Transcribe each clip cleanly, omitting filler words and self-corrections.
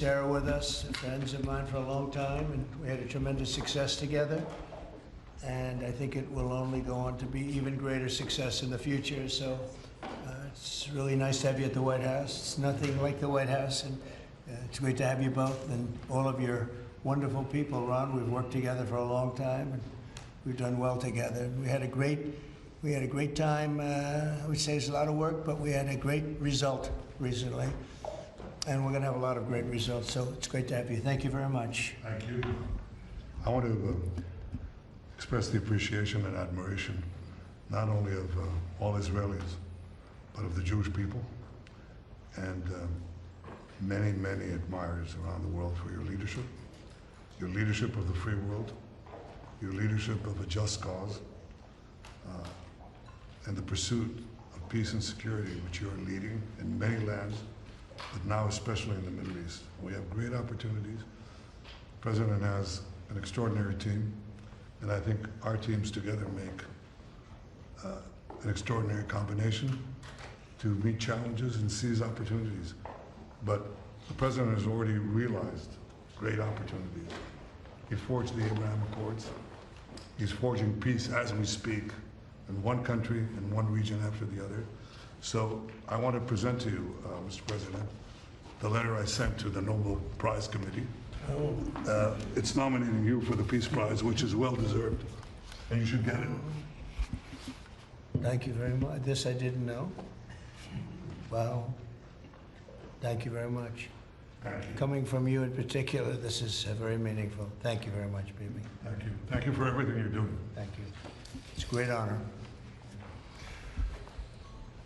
Sarah with us, friends of mine for a long time, and we had a tremendous success together. And I think it will only go on to be even greater success in the future. So it's really nice to have you at the White House. It's nothing like the White House, and it's great to have you both and all of your wonderful people. Ron, we've worked together for a long time, and we've done well together. We had a great time. I would say it's a lot of work, but we had a great result recently. And we're going to have a lot of great results, so it's great to have you. Thank you very much. Thank you. I want to express the appreciation and admiration, not only of all Israelis, but of the Jewish people, and many, many admirers around the world for your leadership of the free world, your leadership of a just cause, and the pursuit of peace and security, which you are leading in many lands, but now especially in the Middle East. We have great opportunities. The President has an extraordinary team, and I think our teams together make an extraordinary combination to meet challenges and seize opportunities. But the President has already realized great opportunities. He forged the Abraham Accords. He's forging peace as we speak in one country and one region after the other. So I want to present to you, Mr. President, the letter I sent to the Nobel Prize Committee. It's nominating you for the Peace Prize, which is well deserved, and you should get it. Thank you very much. This I didn't know. Wow. Thank you very much. Thank you. Coming from you in particular, this is very meaningful. Thank you very much, Bibi. Thank you. Thank you for everything you're doing. Thank you. It's a great honor.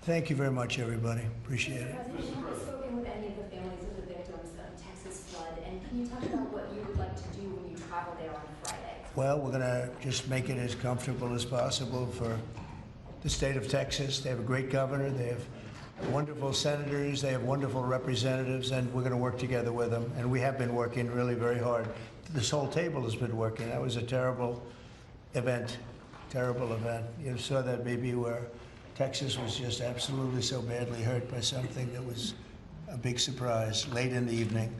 Thank you very much, everybody. Appreciate it. President, have you spoken with any of the families of the victims of Texas flood? And can you talk about what you would like to do when you travel there on Friday? Well, we're going to just make it as comfortable as possible for the state of Texas. They have a great governor. They have wonderful senators. They have wonderful representatives, and we're going to work together with them. And we have been working really very hard. This whole table has been working. That was a terrible event. Terrible event. You saw that, baby, where Texas was just absolutely so badly hurt by something that was a big surprise late in the evening.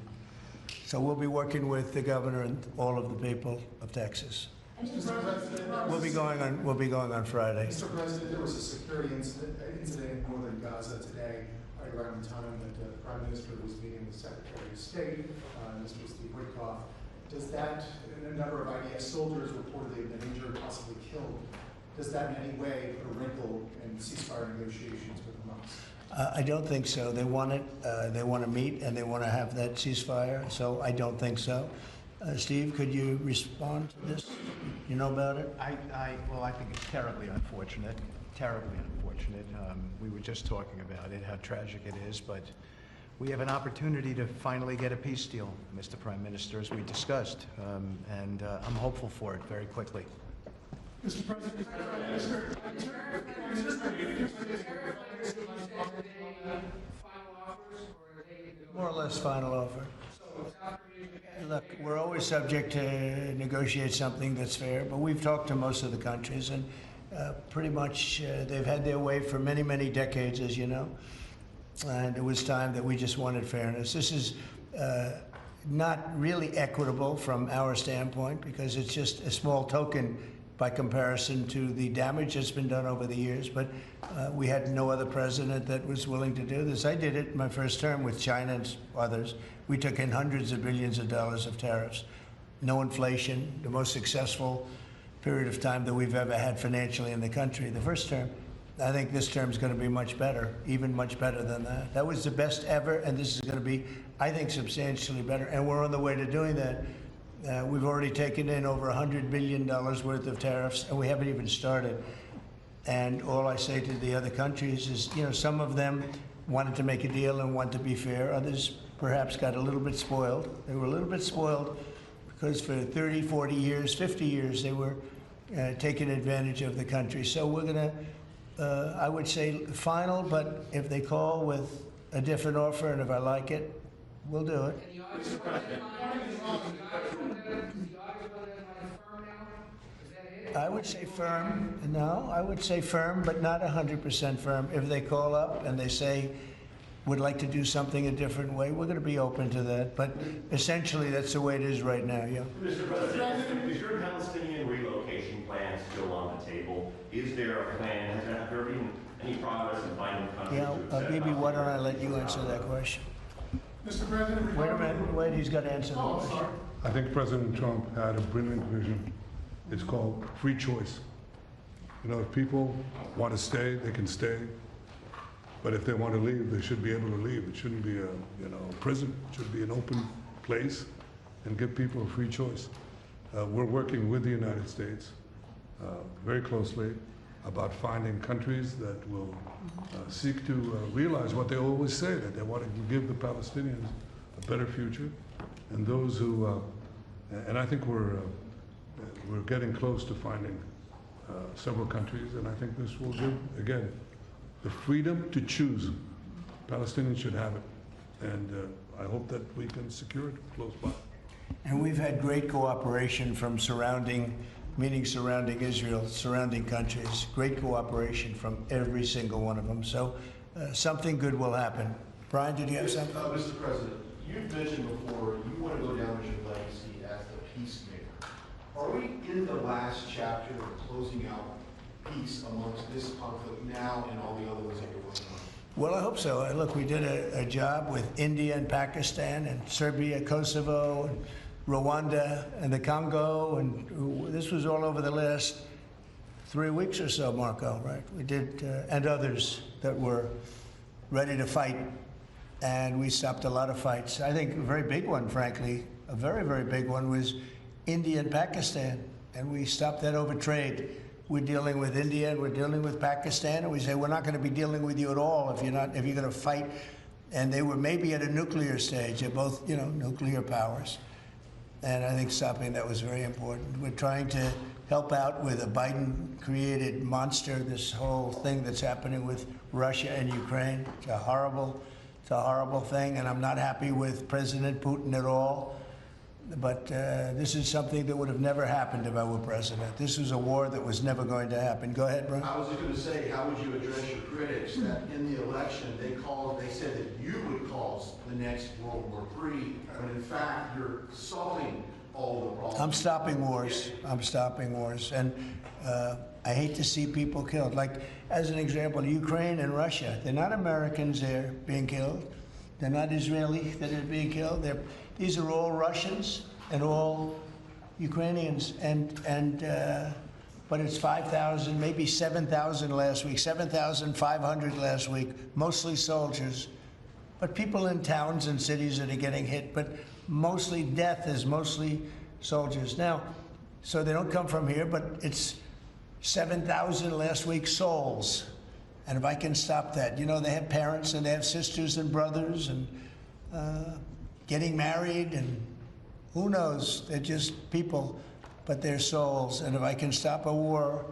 So we'll be working with the governor and all of the people of Texas. We'll be going on Friday. Mr. President, there was a security incident in northern Gaza today, right around the time that the Prime Minister was meeting with Secretary of State, Mr. Steve Witkoff. Does that, and a number of IDF soldiers reportedly have been injured, possibly killed, does that in any way put a wrinkle in ceasefire negotiations with Hamas? I don't think so. They want it. They want to meet and they want to have that ceasefire. So I don't think so. Steve, could you respond to this? You know about it? Well, I think it's terribly unfortunate. Terribly unfortunate. We were just talking about it, how tragic it is, but we have an opportunity to finally get a peace deal, Mr. Prime Minister, as we discussed, and I'm hopeful for it very quickly. Mr. President, More or less final offer. Look, we're always subject to negotiate something that's fair, but we've talked to most of the countries, and pretty much they've had their way for many, many decades, as you know. And it was time that we just wanted fairness. This is not really equitable from our standpoint because it's just a small token by comparison to the damage that's been done over the years. But we had no other president that was willing to do this. I did it in my first term with China and others. We took in hundreds of billions of dollars of tariffs. No inflation, the most successful period of time that we've ever had financially in the country. The first term. I think this term is going to be much better, even much better than that. That was the best ever, and this is going to be, I think, substantially better. And we're on the way to doing that. We've already taken in over $100 billion worth of tariffs, and we haven't even started. And all I say to the other countries is, you know, some of them wanted to make a deal and want to be fair. Others perhaps got a little bit spoiled. They were a little bit spoiled because for 30, 40 years, 50 years, they were taking advantage of the country. So we're going to, I would say final, but if they call with a different offer and if I like it, we'll do it. I would say firm. No, I would say firm, but not 100% firm. If they call up and they say, would like to do something a different way, we're going to be open to that. But essentially, that's the way it is right now, yeah. Mr. President, is your Palestinian relocation plan still on the table? Is there a plan? Has there been any progress in finding countries Yeah, to accept Bibi, why don't I let you answer that question? Mr. President, Wait a minute, wait, he's got to answer the question. I think President Trump had a brilliant vision. It's called free choice. You know, if people want to stay, they can stay. But if they want to leave, they should be able to leave. It shouldn't be a, prison. It should be an open place and give people a free choice. We're working with the United States very closely about finding countries that will seek to realize what they always say, that they want to give the Palestinians a better future. And those who, and I think we're getting close to finding several countries, and I think this will give, again, the freedom to choose. Palestinians should have it, and I hope that we can secure it close by. And we've had great cooperation from surrounding Israel, surrounding countries, great cooperation from every single one of them. So something good will happen. Brian, did you have something? Mr. President, you've mentioned before you want to go down as your legacy as the peacemaker. Are we in the last chapter of closing out peace amongst this conflict now and all the other ones that you're working on? Well, I hope so. Look, we did a job with India and Pakistan and Serbia, Kosovo, and Rwanda and the Congo, and this was all over the last 3 weeks or so, Marco, right? We did, and others that were ready to fight, and we stopped a lot of fights. I think a very big one, frankly, a very, very big one was India and Pakistan, and we stopped that over trade. We're dealing with India and we're dealing with Pakistan, and we say we're not going to be dealing with you at all if you're going to fight. And they were maybe at a nuclear stage. They're both, nuclear powers. And I think stopping that was very important. We're trying to help out with a Biden-created monster, this whole thing that's happening with Russia and Ukraine. It's a horrible thing, and I'm not happy with President Putin at all. But this is something that would have never happened if I were president. This was a war that was never going to happen. Go ahead, Brian. I was just going to say, how would you address your critics that in the election they said that you would cause the next World War III, when in fact you're solving all the problems? I'm stopping wars. I'm stopping wars. And I hate to see people killed. Like, as an example, Ukraine and Russia, they're not Americans there being killed. They're not Israeli that are being killed. These are all Russians and all Ukrainians. But it's 5,000, maybe 7,000 last week, 7,500 last week, mostly soldiers. But people in towns and cities that are getting hit, but mostly death is mostly soldiers. Now, so they don't come from here, but it's 7,000 last week souls. And if I can stop that, they have parents and they have sisters and brothers and getting married, and who knows, they're just people, but they're souls. And if I can stop a war,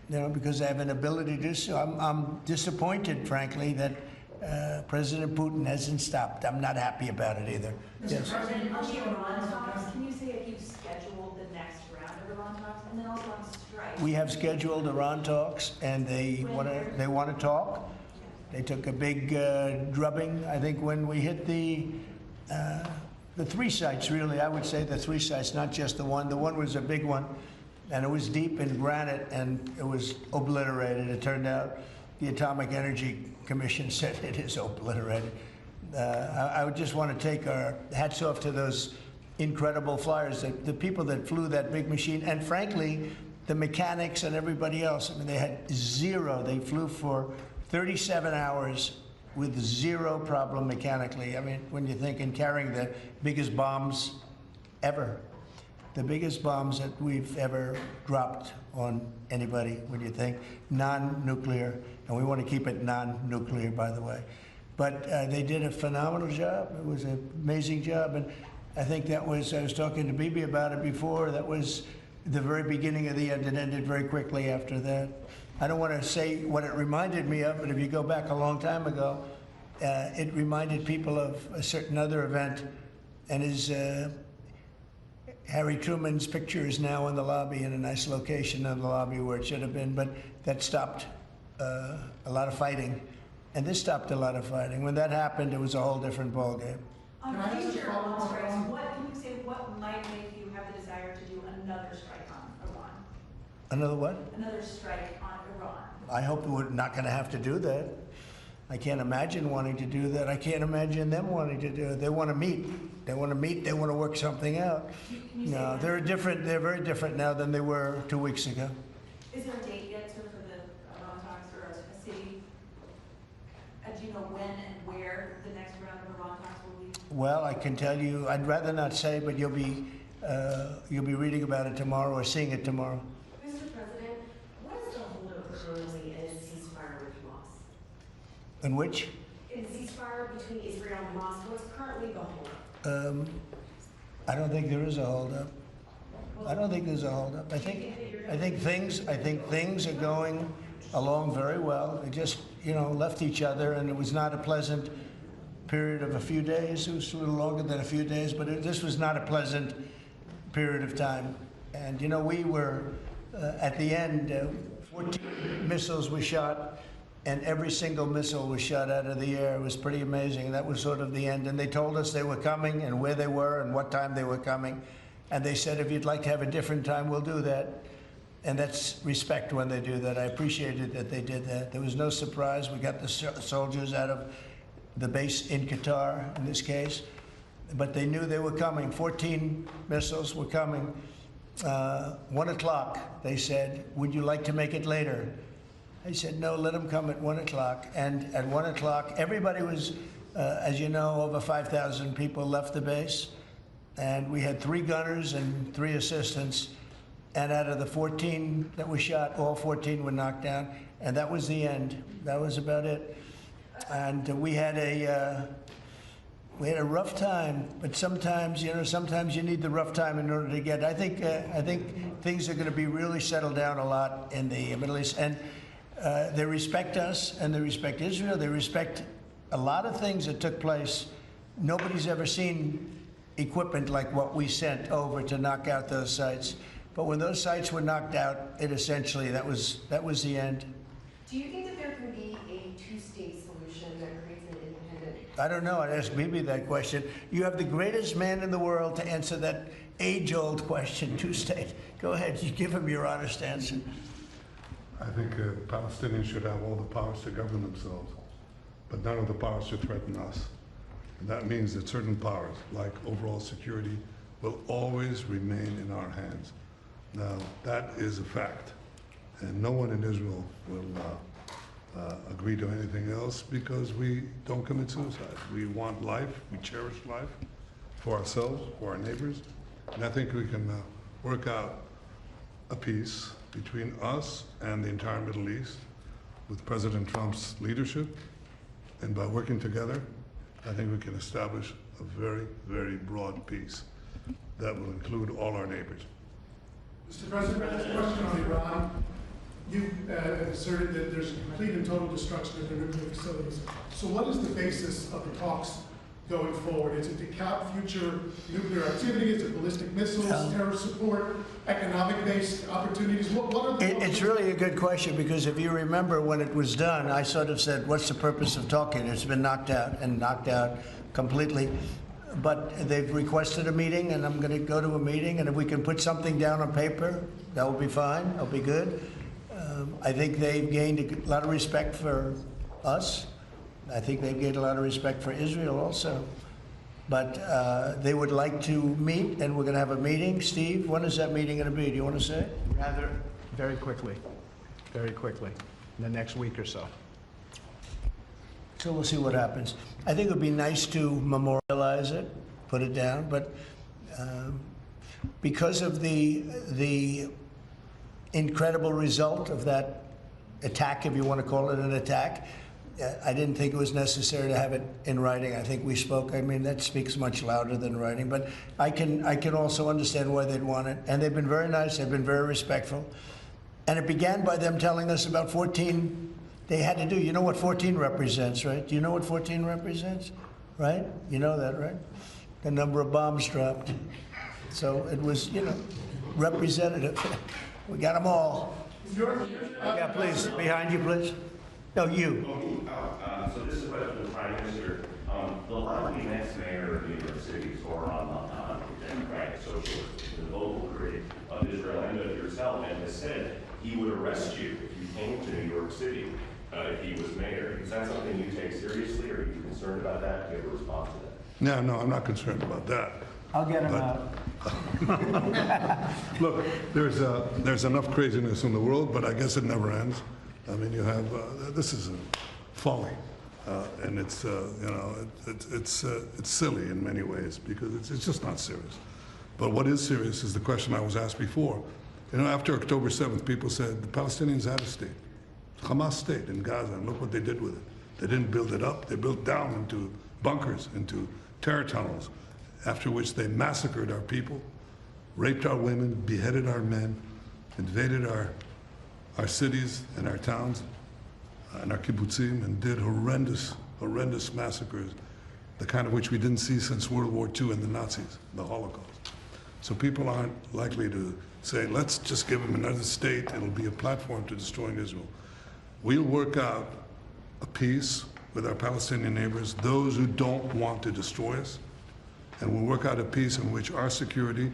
because I have an ability to do so, I'm disappointed, frankly, that President Putin hasn't stopped. I'm not happy about it either. Yes. President, on the Iran talks, can you say if you've scheduled the next round of Iran talks, and then also on strike? We have scheduled Iran talks, and they want to talk. They took a big drubbing, I think, when we hit the 3 sites, really. I would say the 3 sites, not just the one. The one was a big one, and it was deep in granite, and it was obliterated. It turned out the Atomic Energy Commission said it is obliterated. I would just want to take our hats off to those incredible flyers, the people that flew that big machine, and frankly, the mechanics and everybody else. I mean, they had zero. They flew for 37 hours with zero problem mechanically. I mean, when you think in carrying the biggest bombs ever, the biggest bombs that we've ever dropped on anybody, when you think non-nuclear, and we want to keep it non-nuclear, by the way. But they did a phenomenal job. It was an amazing job, and I think that was, I was talking to Bibi about it before, that was the very beginning of the end. It ended very quickly after that. I don't want to say what it reminded me of, but if you go back a long time ago, it reminded people of a certain other event, and Harry Truman's picture is now in the lobby, in a nice location in the lobby where it should have been, but that stopped a lot of fighting. And this stopped a lot of fighting. When that happened, it was a whole different ballgame. On Can I ask a future follow-up strikes, on- what can you say, what might make you have the desire to do another strike on Iran? Another what? Another strike on Iran? I hope we're not going to have to do that. I can't imagine wanting to do that. I can't imagine them wanting to do it. They want to meet. They want to meet. They want to work something out. Can you say No, when? they're different. They're very different now than they were 2 weeks ago. Is there a date yet for the Iran talks or a city? Do you know when and where the next round of Iran talks will be? Well, I can tell you. I'd rather not say, but you'll be reading about it tomorrow or seeing it tomorrow. Mr. President, what is the holdup currently in a ceasefire with Hamas? In which? In ceasefire between Israel and Hamas, what's currently the holdup? I don't think there is a holdup. I don't think there's a holdup. I think things are going along very well. They just, left each other, and it was not a pleasant period of a few days. It was a little longer than a few days, but this was not a pleasant period of time. And we were at the end. 14 missiles were shot, and every single missile was shot out of the air. It was pretty amazing. And that was sort of the end. And they told us they were coming and where they were and what time they were coming. And they said, if you'd like to have a different time, we'll do that. And that's respect when they do that. I appreciated that they did that. There was no surprise. We got the soldiers out of the base in Qatar, in this case. But they knew they were coming. 14 missiles were coming. 1 o'clock, they said, would you like to make it later? I said, no, let them come at 1 o'clock. And at 1 o'clock, everybody was, as you know, over 5,000 people left the base. And we had 3 gunners and 3 assistants. And out of the 14 that were shot, all 14 were knocked down. And that was the end. That was about it. And we had a rough time. But sometimes, sometimes you need the rough time in order to get. I think things are going to be really settled down a lot in the Middle East. And they respect us, and they respect Israel. They respect a lot of things that took place. Nobody's ever seen equipment like what we sent over to knock out those sites. But when those sites were knocked out, it essentially, that was the end. Do you think that there can be a two-state solution that creates an independent? I don't know. I'd ask Bibi that question. You have the greatest man in the world to answer that age-old question, two-state. Go ahead. You give him your honest answer. I think Palestinians should have all the powers to govern themselves, but none of the powers to threaten us. And that means that certain powers, like overall security, will always remain in our hands. Now, that is a fact, and no one in Israel will agree to anything else because we don't commit suicide. We want life, we cherish life for ourselves, for our neighbors, and I think we can work out a peace between us and the entire Middle East with President Trump's leadership, and by working together, I think we can establish a very, very broad peace that will include all our neighbors. Mr. President, a question on Iran. You asserted that there's a complete and total destruction of the nuclear facilities. So what is the basis of the talks going forward? Is it to cap future nuclear activity? Is it ballistic missiles, terror support, economic-based opportunities? What are the... It's really a good question, because if you remember when it was done, I sort of said, what's the purpose of talking? It's been knocked out completely. But they've requested a meeting, and I'm going to go to a meeting, and if we can put something down on paper, that will be fine. That'll be good. I think they've gained a lot of respect for us. I think they've gained a lot of respect for Israel also. But they would like to meet, and we're going to have a meeting. Steve, when is that meeting going to be? Do you want to say? Rather, very quickly, in the next week or so. So we'll see what happens. I think it would be nice to memorialize it, put it down, but because of the incredible result of that attack, if you want to call it an attack, I didn't think it was necessary to have it in writing. I think we spoke. I mean, that speaks much louder than writing. But I can also understand why they'd want it. And they've been very nice. They've been very respectful. And it began by them telling us about 14 they had to do. You know what 14 represents, right? Do you know what 14 represents? Right? You know that, right? The number of bombs dropped. So it was, representative. We got them all. Yeah, please. Behind you, please. No, you. So this is a question to the Prime Minister. The likely next mayor of New York City, or on the Democratic Socialist, the vocal critic of Israel and of yourself, and has said he would arrest you if you came to New York City if he was mayor. Is that something you take seriously, or are you concerned about that? Do you have a response to that? No, I'm not concerned about that. I'll get him But- out. Look, there's enough craziness in the world, but I guess it never ends. I mean, you have, this is a folly. And it's, it's silly in many ways because it's just not serious. But what is serious is the question I was asked before. After October 7th, people said the Palestinians had a state, Hamas state in Gaza, and look what they did with it. They didn't build it up, they built down into bunkers, into terror tunnels, after which they massacred our people, raped our women, beheaded our men, invaded our cities and our towns and our kibbutzim, and did horrendous massacres, the kind of which we didn't see since World War II and the Nazis, the Holocaust. So people aren't likely to say, let's just give them another state, it'll be a platform to destroying Israel. We'll work out a peace with our Palestinian neighbors, those who don't want to destroy us, and we'll work out a peace in which our security,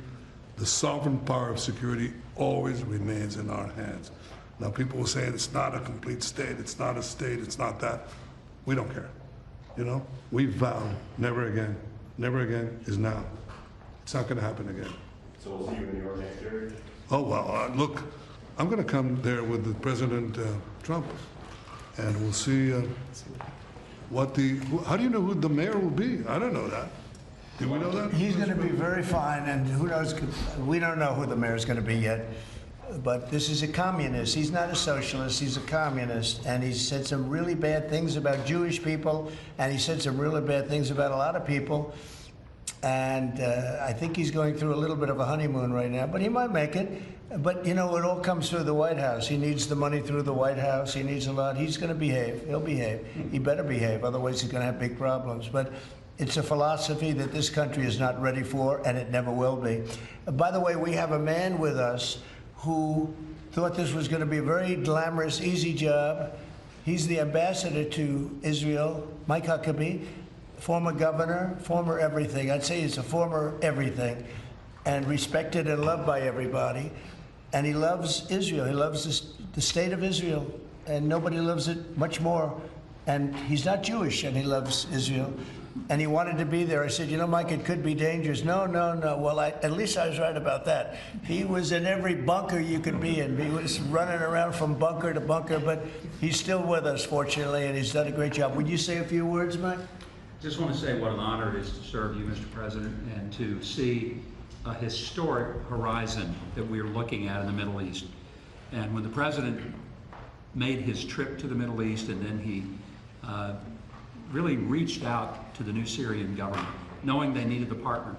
the sovereign power of security, always remains in our hands. Now, people will say it's not a complete state, it's not a state, it's not that. We don't care. We vowed never again. Never again is now. It's not going to happen again. So we'll see you in New York next year? Oh, well, look, I'm going to come there with the President Trump, and we'll see how do you know who the mayor will be? I don't know that. Do we know that? He's going to be very fine, and who knows, we don't know who the mayor's going to be yet. But this is a communist. He's not a socialist, he's a communist. And he said some really bad things about Jewish people, and he said some really bad things about a lot of people. And I think he's going through a little bit of a honeymoon right now, but he might make it. But, it all comes through the White House. He needs the money through the White House. He needs a lot. He's going to behave. He'll behave. He better behave, otherwise he's going to have big problems. But it's a philosophy that this country is not ready for, and it never will be. By the way, we have a man with us who thought this was going to be a very glamorous, easy job. He's the ambassador to Israel, Mike Huckabee, former governor, former everything. I'd say he's a former everything, and respected and loved by everybody. And he loves Israel. He loves the state of Israel, and nobody loves it much more. And he's not Jewish, and he loves Israel. And he wanted to be there. I said, Mike, it could be dangerous. No. Well, at least I was right about that. He was in every bunker you could be in. He was running around from bunker to bunker, but he's still with us, fortunately, and he's done a great job. Would you say a few words, Mike? Just want to say what an honor it is to serve you, Mr. President, and to see a historic horizon that we're looking at in the Middle East. And when the President made his trip to the Middle East, and then he really reached out to the new Syrian government, knowing they needed a partner,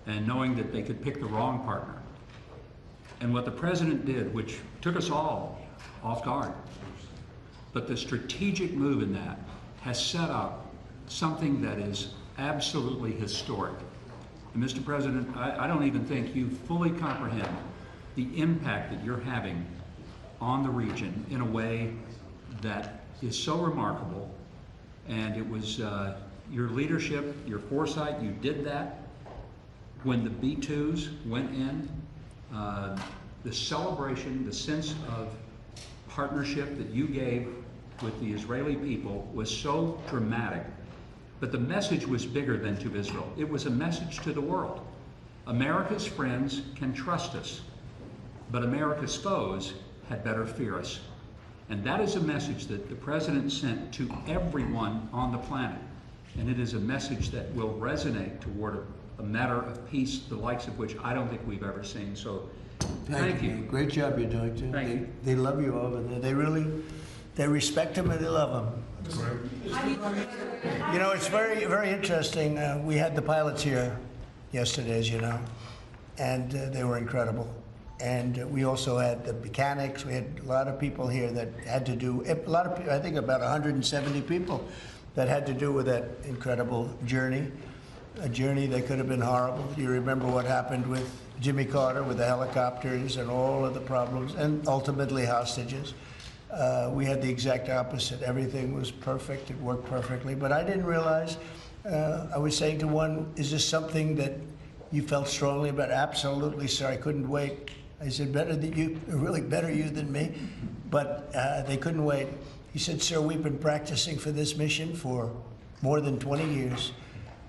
and knowing that they could pick the wrong partner. And what the President did, which took us all off guard, but the strategic move in that has set up something that is absolutely historic. And Mr. President, I don't even think you fully comprehend the impact that you're having on the region in a way that is so remarkable. And it was your leadership, your foresight, you did that. When the B-2s went in, the celebration, the sense of partnership that you gave with the Israeli people was so dramatic. But the message was bigger than to Israel. It was a message to the world. America's friends can trust us, but America's foes had better fear us. And that is a message that the President sent to everyone on the planet. And it is a message that will resonate toward a matter of peace, the likes of which I don't think we've ever seen. So thank you. Great job you're doing, too. Thank you. They love you over there. They respect him and they love him. It's very, very interesting. We had the pilots here yesterday, as you know, and they were incredible. And we also had the mechanics. We had a lot of people here that had to do, I think about 170 people that had to do with that incredible journey, a journey that could have been horrible. You remember what happened with Jimmy Carter with the helicopters and all of the problems, and ultimately hostages. We had the exact opposite. Everything was perfect. It worked perfectly. But I didn't realize, I was saying to one, is this something that you felt strongly about? Absolutely, sir. I couldn't wait. I said, better than you, really better you than me. But they couldn't wait. He said, sir, we've been practicing for this mission for more than 20 years.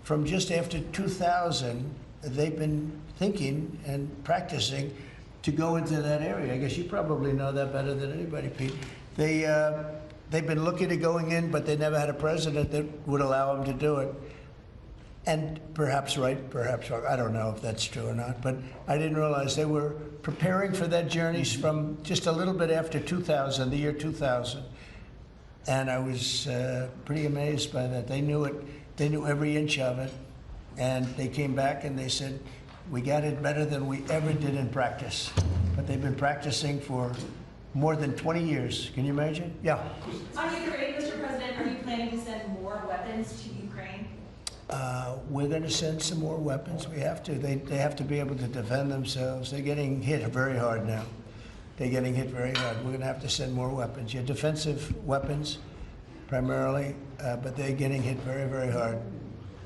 From just after 2000, they've been thinking and practicing to go into that area. I guess you probably know that better than anybody, Pete. They've been looking at going in, but they never had a president that would allow them to do it. And perhaps right, perhaps wrong. I don't know if that's true or not, but I didn't realize they were preparing for that journey from just a little bit after 2000, the year 2000. And I was pretty amazed by that. They knew it. They knew every inch of it. And they came back and they said, we got it better than we ever did in practice. But they've been practicing for more than 20 years. Can you imagine? Yeah. On Ukraine, Mr. President, are you planning to send more weapons to Ukraine? We're going to send some more weapons. We have to. They have to be able to defend themselves. They're getting hit very hard now. They're getting hit very hard. We're going to have to send more weapons. Yeah, defensive weapons primarily, but they're getting hit very, very hard.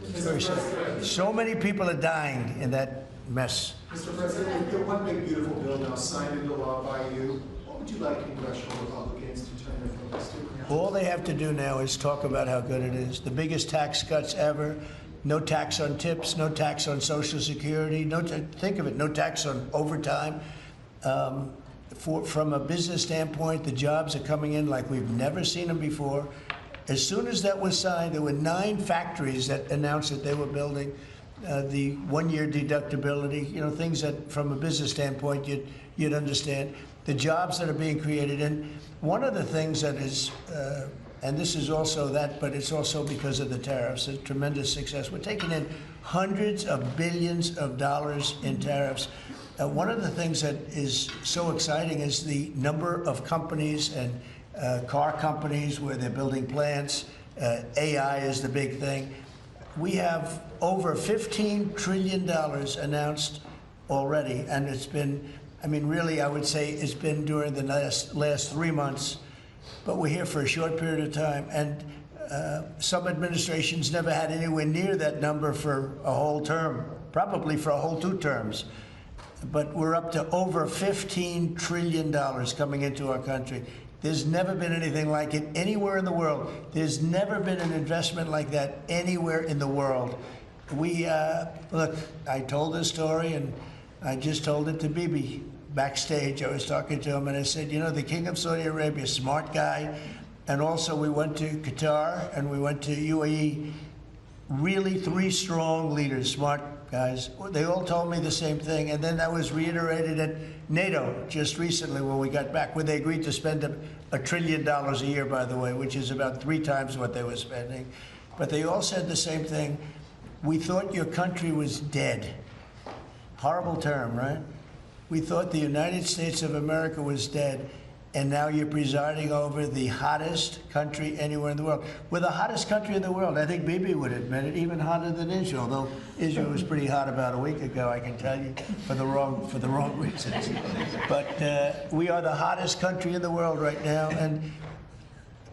It's very sad. So many people are dying in that mess. Mr. President, with the one big beautiful bill now signed into law by you, what would you like congressional Republicans to turn their focus to? All they have to do now is talk about how good it is. The biggest tax cuts ever. No tax on tips, no tax on Social Security, think of it, no tax on overtime. From a business standpoint, the jobs are coming in like we've never seen them before. As soon as that was signed, there were 9 factories that announced that they were building the one-year deductibility, you know, things that from a business standpoint you'd understand. The jobs that are being created. And one of the things that is, and this is also that, but it's also because of the tariffs, a tremendous success. We're taking in hundreds of billions of dollars in tariffs. One of the things that is so exciting is the number of companies and car companies where they're building plants. AI is the big thing. We have over $15 trillion announced already, and it's been, I mean, really, I would say it's been during the last 3 months, but we're here for a short period of time, and some administrations never had anywhere near that number for a whole term, probably for a whole 2 terms. But we're up to over $15 trillion coming into our country. There's never been anything like it anywhere in the world. There's never been an investment like that anywhere in the world. We, look, I told this story, and I just told it to Bibi backstage. I was talking to him, and I said, you know, the King of Saudi Arabia, smart guy, and also we went to Qatar, and we went to UAE. Really 3 strong leaders, smart guys. They all told me the same thing, and then that was reiterated at NATO just recently when we got back, where they agreed to spend $1 trillion a year, by the way, which is about 3 times what they were spending. But they all said the same thing. We thought your country was dead. Horrible term, right? We thought the United States of America was dead, and now you're presiding over the hottest country anywhere in the world. We're the hottest country in the world. I think Bibi would admit it, even hotter than Israel, though Israel was pretty hot about a week ago, I can tell you, for the wrong reasons. But we are the hottest country in the world right now, and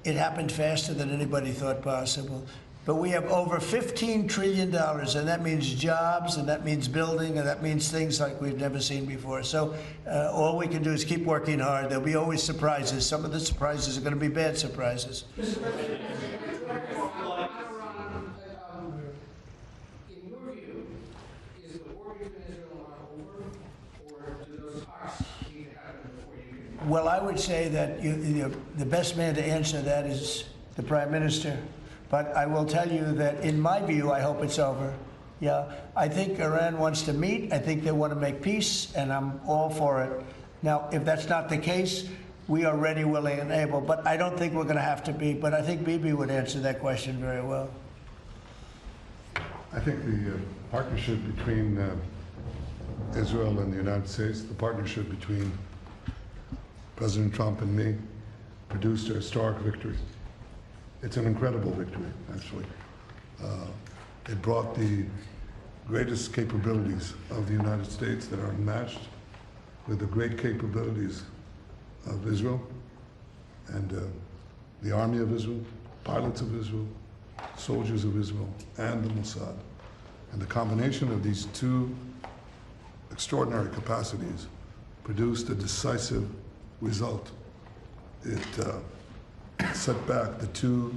it happened faster than anybody thought possible. But we have over $15 trillion, and that means jobs, and that means building, and that means things like we've never seen before. So all we can do is keep working hard. There'll be always surprises. Some of the surprises are going to be bad surprises. In your view, is the war between Israel and Iran over, or do those talks need to happen before you can? Well, I would say that the best man to answer that is the Prime Minister. But I will tell you that, in my view, I hope it's over. Yeah, I think Iran wants to meet. I think they want to make peace, and I'm all for it. Now, if that's not the case, we are ready, willing, and able. But I don't think we're going to have to be. But I think Bibi would answer that question very well. I think the partnership between Israel and the United States, the partnership between President Trump and me, produced a historic victory. It's an incredible victory, actually. It brought the greatest capabilities of the United States that are unmatched with the great capabilities of Israel. and the army of Israel, pilots of Israel, soldiers of Israel, and the Mossad. And the combination of these two extraordinary capacities produced a decisive result. It set back the two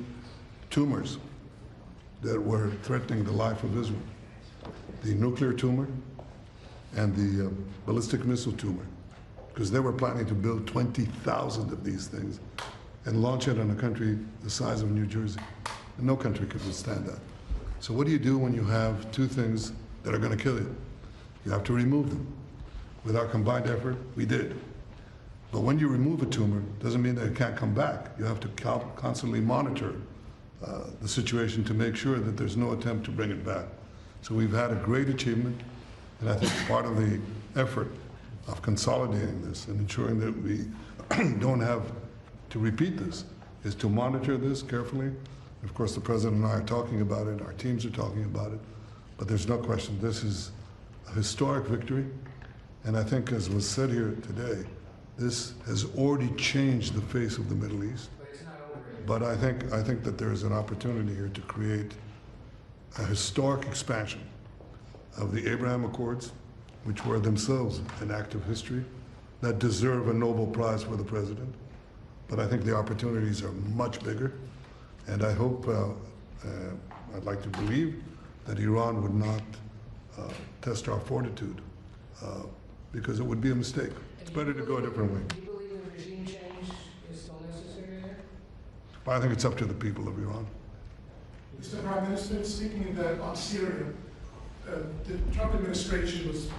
tumors that were threatening the life of Israel, the nuclear tumor and the ballistic missile tumor, because they were planning to build 20,000 of these things and launch it on a country the size of New Jersey. And no country could withstand that. So what do you do when you have two things that are going to kill you? You have to remove them. With our combined effort, we did. But when you remove a tumor, doesn't mean that it can't come back. You have to constantly monitor the situation to make sure that there's no attempt to bring it back. So we've had a great achievement, and I think part of the effort of consolidating this and ensuring that we don't have to repeat this is to monitor this carefully. Of course, the President and I are talking about it, our teams are talking about it, but there's no question this is a historic victory, and I think, as was said here today, this has already changed the face of the Middle East. But I think that there is an opportunity here to create a historic expansion of the Abraham Accords, which were themselves an act of history, that deserve a Nobel Prize for the President. But I think the opportunities are much bigger, and I hope, I'd like to believe that Iran would not test our fortitude, because it would be a mistake. It's better to go a different way. Do you believe a regime change is still necessary there? But I think it's up to the people of Iran. Mr. Prime Minister, speaking on Syria, the Trump administration was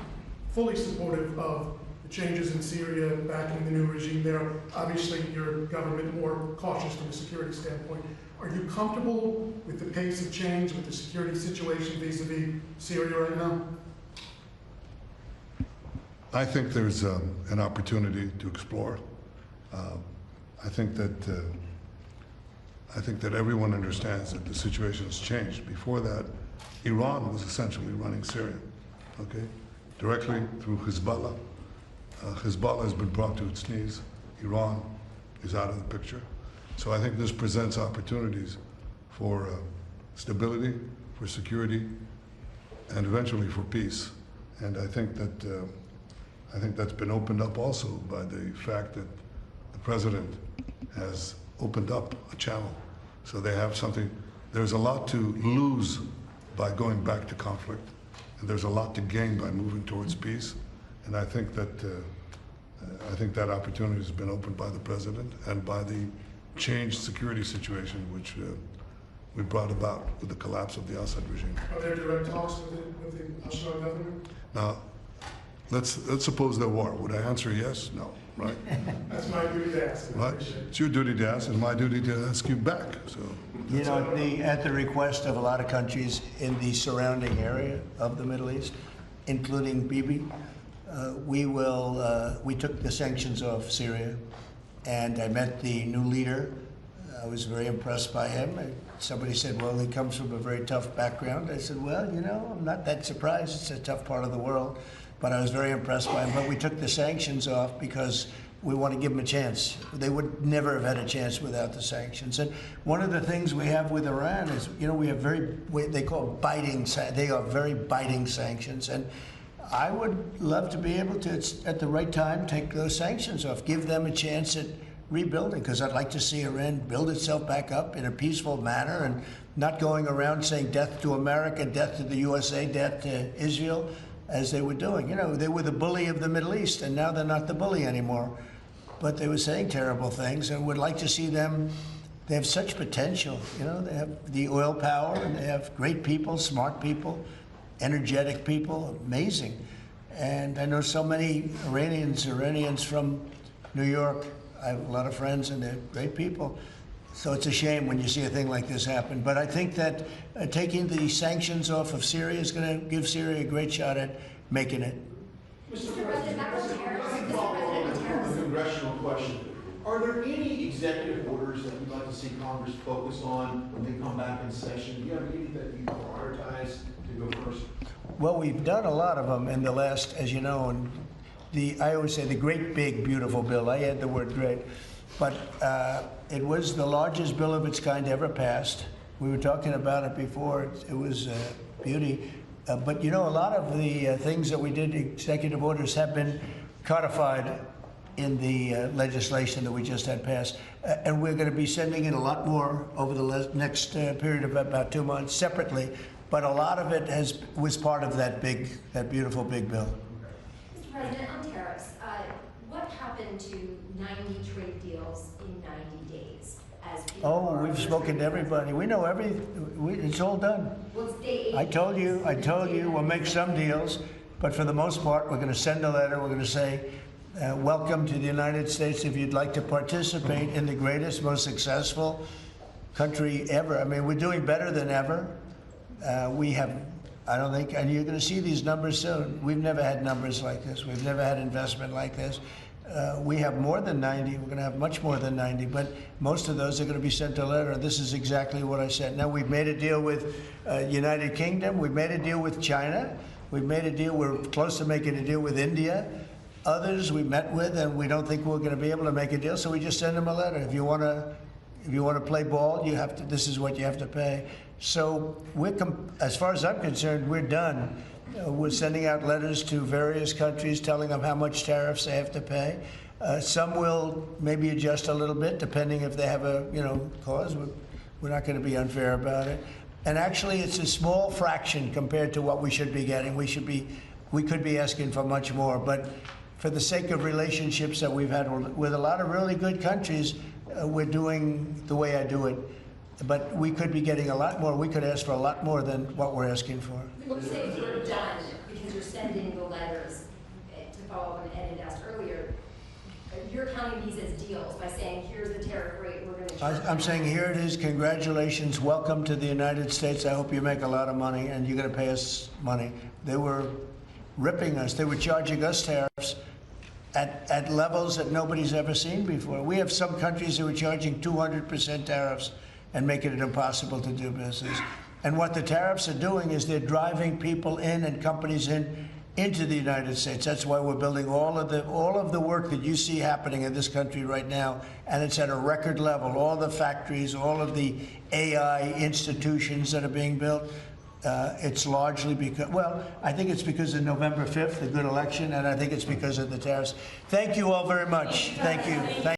fully supportive of the changes in Syria, backing the new regime there. Obviously, your government more cautious from a security standpoint. Are you comfortable with the pace of change, with the security situation vis-a-vis Syria right now? I think there's an opportunity to explore. I think that everyone understands that the situation has changed. Before that, Iran was essentially running Syria, okay, directly through Hezbollah. Hezbollah has been brought to its knees. Iran is out of the picture. So I think this presents opportunities for stability, for security, and eventually for peace. And I think that's been opened up also by the fact that the president has opened up a channel. So they have something, there's a lot to lose by going back to conflict, and there's a lot to gain by moving towards peace. And I think that opportunity has been opened by the president and by the changed security situation which we brought about with the collapse of the Assad regime. Are there direct talks with the Assad government? Now, let's suppose there were. Would I answer yes? No, right? That's my duty to ask. Right? It's your duty to ask, and my duty to ask you back. So, You know, at the request of a lot of countries in the surrounding area of the Middle East, including Bibi, we took the sanctions off Syria, and I met the new leader. I was very impressed by him. Somebody said, well, he comes from a very tough background. I said, well, you know, I'm not that surprised. It's a tough part of the world. But I was very impressed by him. But we took the sanctions off because we want to give them a chance. They would never have had a chance without the sanctions. And one of the things we have with Iran is, you know, we have they call they are very biting sanctions. And I would love to be able to, at the right time, take those sanctions off, give them a chance at rebuilding, because I'd like to see Iran build itself back up in a peaceful manner and not going around saying death to America, death to the USA, death to Israel, as they were doing. You know, they were the bully of the Middle East, and now they're not the bully anymore. But they were saying terrible things, and would like to see them. They have such potential. You know, they have the oil power, and they have great people, smart people, energetic people, amazing. And I know so many Iranians from New York. I have a lot of friends, and they're great people. So it's a shame when you see a thing like this happen. But I think that taking the sanctions off of Syria is going to give Syria a great shot at making it. Mr. President, a congressional question. Are there any executive orders that you'd like to see Congress focus on when they come back in session? Do you have any that you prioritize to go first? Well, we've done a lot of them in the last, as you know, and I always say the great, big, beautiful bill. I add the word great. But it was the largest bill of its kind ever passed. We were talking about it before. It was beauty. But you know, a lot of the things that we did, executive orders, have been codified in the legislation that we just had passed. And we're going to be sending in a lot more over the next period of about 2 months separately. But a lot of it was part of that beautiful big bill. Mr. President, on tariffs, what happened to 90 trade deals in 90 days? Oh, we've spoken to everybody. We know it's all done. I told you, we'll make some deals, but for the most part, we're going to send a letter. We're going to say, welcome to the United States. If you'd like to participate in the greatest, most successful country ever. I mean, we're doing better than ever. We have, I don't think, and you're going to see these numbers soon. We've never had numbers like this. We've never had investment like this. We have more than 90. We're going to have much more than 90, but most of those are going to be sent a letter. This is exactly what I said. Now, we've made a deal with United Kingdom. We've made a deal with China. We've made a deal. We're close to making a deal with India. Others we met with, and we don't think we're going to be able to make a deal, so we just send them a letter. If you want to play ball, you have to. This is what you have to pay. So as far as I'm concerned, we're done. We're sending out letters to various countries telling them how much tariffs they have to pay. Some will maybe adjust a little bit depending if they have a cause. We're not going to be unfair about it. And actually, it's a small fraction compared to what we should be getting. We could be asking for much more. But for the sake of relationships that we've had with a lot of really good countries, we're doing the way I do it. But we could be getting a lot more. We could ask for a lot more than what we're asking for. Let's say we're done because you're sending the letters. To follow up on Ed had asked earlier, you're counting these as deals by saying, here's the tariff rate we're going to charge. I'm saying, here it is. Congratulations. Welcome to the United States. I hope you make a lot of money, and you're going to pay us money. They were ripping us. They were charging us tariffs at levels that nobody's ever seen before. We have some countries who are charging 200% tariffs and making it impossible to do business. And what the tariffs are doing is they're driving people in and companies into the United States. That's why we're building all of the work that you see happening in this country right now, and it's at a record level. All the factories, all of the AI institutions that are being built. It's largely because, well, I think it's because of November 5th, the good election, and I think it's because of the tariffs. Thank you all very much. Thank you.